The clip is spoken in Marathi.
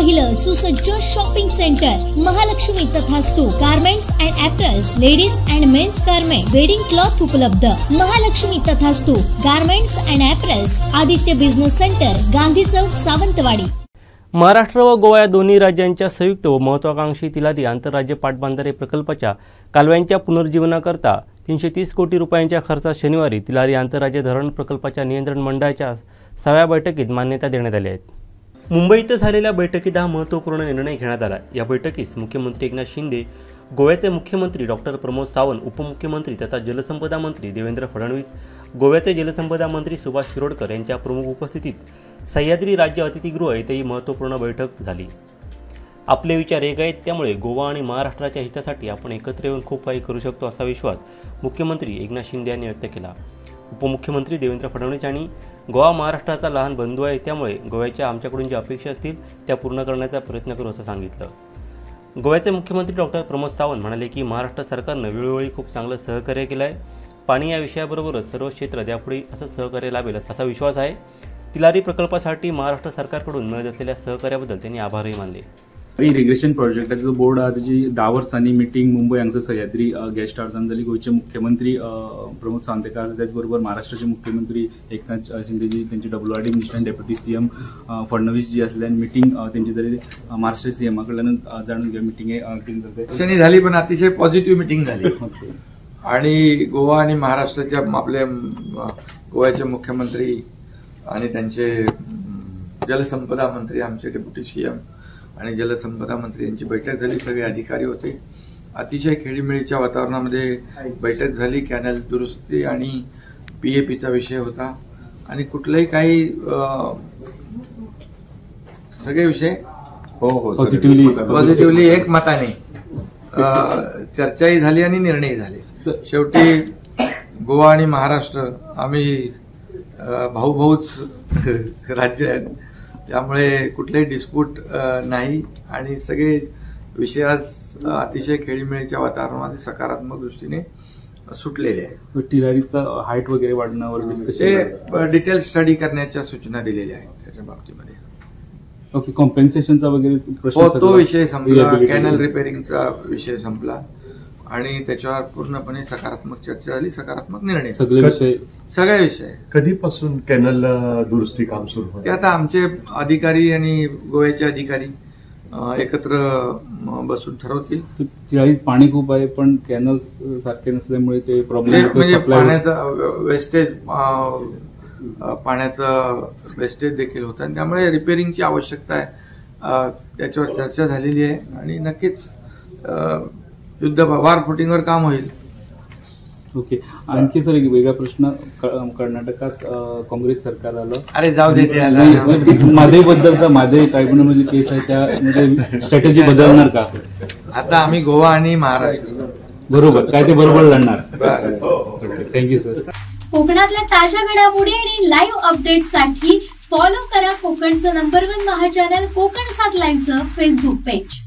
पहिलं सुसज्ज shopping centre Mahalakshmi Tathastu garments and apparels, ladies and men's garment, wedding cloth उपलब्ध. Mahalakshmi Tathastu garments and apparels, Aditya business centre, Gandhi Chowk, Sawantwadi. Maharashtra व गोवा या दोन्ही राज्यांच्या संयुक्त व महत्वाकांक्षी तिलारी आंतरराज्य पाटबंधारे प्रकल्पाच्या कालव्यांच्या पुनर्जीवनाकरता 330 कोटी रुपयांच्या खर्चात शनिवारी तिलारी आंतरराज्य धरण प्रकल्पाच्या नियंत्रण मंडळाच्या 6व्या बैठकीत मान्यता देण्यात आली आहे. मुंबईत झालेल्या बैठकीत हा महत्त्वपूर्ण निर्णय घेण्यात आला. या बैठकीस मुख्यमंत्री एकनाथ शिंदे, गोव्याचे मुख्यमंत्री डॉक्टर प्रमोद सावंत, उपमुख्यमंत्री तथा जलसंपदा मंत्री देवेंद्र फडणवीस, गोव्याचे जलसंपदा मंत्री सुभाष शिरोडकर यांच्या प्रमुख उपस्थितीत सह्याद्री राज्य अतिथीगृह येथेही महत्त्वपूर्ण बैठक झाली. आपले विचार एक आहेत, त्यामुळे गोवा आणि महाराष्ट्राच्या हितासाठी आपण एकत्र येऊन खूप काही करू शकतो असा विश्वास मुख्यमंत्री एकनाथ शिंदे यांनी व्यक्त केला. उपमुख्यमंत्री देवेंद्र फडणवीस यांनी गोवा महाराष्ट्राचा लहान बंधू आहे, त्यामुळे गोव्याच्या आमच्याकडून ज्या अपेक्षा असतील त्या पूर्ण करण्याचा प्रयत्न करू असं सांगितलं. गोव्याचे मुख्यमंत्री डॉक्टर प्रमोद सावंत म्हणाले की महाराष्ट्र सरकारनं वेळोवेळी खूप चांगलं सहकार्य केलं आहे. पाणी या विषयाबरोबरच सर्व क्षेत्रात यापुढे असं सहकार्य लाभेल असा विश्वास आहे. तिलारी प्रकल्पासाठी महाराष्ट्र सरकारकडून मिळत असलेल्या सहकार्याबद्दल त्यांनी आभारही मानले. इरिगेशन प्रोजेक्टाचो बोर्ड आहा तेजी 10 वर्सांनी मिटींग मुंबय हांगसर सह्याद्री गेस्ट हाऊसान जाली. गोयचे मुख्यमंत्री प्रमोद सावंत आसा, त्याच बरोबर महाराष्ट्राचे मुख्यमंत्री एकनाथ शिंदेजी, त्यांचे WRD मिनिस्टर आनी डेप्युटी CM फडणवीस जी आसले आनी मिटींग तेंची जाली. महाराष्ट्र CM कडल्यान जाणून घेवया मिटींगे झाली, पण अतिशय पॉझिटिव्ह मिटींग झाली. आणि गोवा आणि महाराष्ट्राच्या आपले गोव्याचे मुख्यमंत्री आणि त्यांचे जलसंपदा मंत्री, आमचे डेप्युटी CM आणि जलसंपदा मंत्री यांची बैठक झाली. सगळे अधिकारी होते. अतिशय खेळीमेळीच्या वातावरणामध्ये बैठक झाली. कॅनल दुरुस्ती आणि PAPचा विषय होता आणि कुठलेही काही सगळे विषय पॉझिटिव्हली एकमताने चर्चाही झाली आणि निर्णय झाले. शेवटी गोवा आणि महाराष्ट्र आम्ही भाऊच राज्य आहेत, त्यामुळे कुठलेही डिस्प्यूट नाही आणि सगळे विषय आज अतिशय खेळीमेळीच्या वातावरणामध्ये सकारात्मक दृष्टीने सुटलेले आहेत. तिलारीचा हाईट वगैरे वाढण्यावर ते डिटेल स्टडी करण्याच्या सूचना दिलेल्या आहेत त्याच्या बाबतीमध्ये. ओके, कॉम्पेन्सेशनचा वगैरे प्रश्न तो विषय संपला. कॅनल रिपेअरिंगचा विषय संपला आणि त्याच्यावर पूर्णपणे सकारात्मक चर्चा झाली, सकारात्मक निर्णय. सगळे विषय कधीपासून कॅनल दुरुस्ती काम सुरू होतं? ते आता आमचे अधिकारी आणि गोव्याचे अधिकारी एकत्र बसून ठरवतील. तिलारीत पाणी खूप आहे, पण कॅनल सारखे नसल्यामुळे ते प्रॉब्लेम म्हणजे पाण्याचं वेस्टेज, पाण्याचं वेस्टेज देखील होतं आणि त्यामुळे रिपेअरिंगची आवश्यकता आहे. त्याच्यावर चर्चा झालेली आहे आणि नक्कीच वार फुटिंगवर काम होईल. ओके, आणखी सर एक वेगळा प्रश्न. कर्नाटकात काँग्रेस सरकार आलं. अरे जाऊ दे, माधेबद्दलचा माधे ट्रायब्युनल केस आहे, त्यामध्ये स्ट्रॅटेजी बदलणार का? आता आम्ही गोवा आणि महाराष्ट्र बरोबर काय ते बरोबर लढणार. Thank you sir. कोकणातल्या ताज्या घडामोडी आणि लाईव्ह अपडेट्ससाठी फॉलो करा कोकणचं नंबर 1 महा चॅनल कोकण 7 लाईव्हचं फेसबुक पेज.